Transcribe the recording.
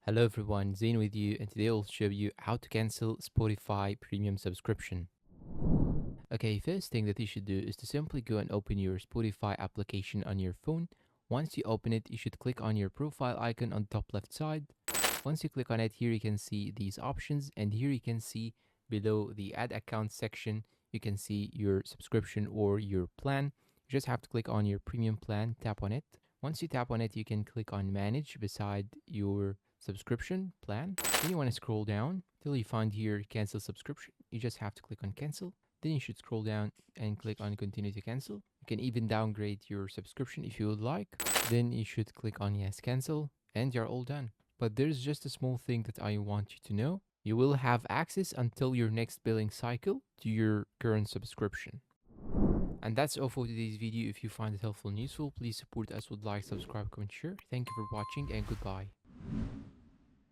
Hello everyone, Zain with you, and today I'll show you how to cancel Spotify premium subscription. Okay, first thing that you should do is to simply go and open your Spotify application on your phone. Once you open it, you should click on your profile icon on the top left side. Once you click on it, here you can see these options, and here you can see below the add account section, you can see your subscription or your plan. You just have to click on your premium plan, tap on it. Once you tap on it, you can click on manage beside your subscription plan. Then you want to scroll down till you find here cancel subscription. You just have to click on cancel. Then you should scroll down and click on continue to cancel. You can even downgrade your subscription if you would like. Then you should click on yes cancel and you're all done. But there's just a small thing that I want you to know. You will have access until your next billing cycle to your current subscription. And that's all for today's video. If you find it helpful and useful, please support us with like, subscribe, comment, share. Thank you for watching and goodbye.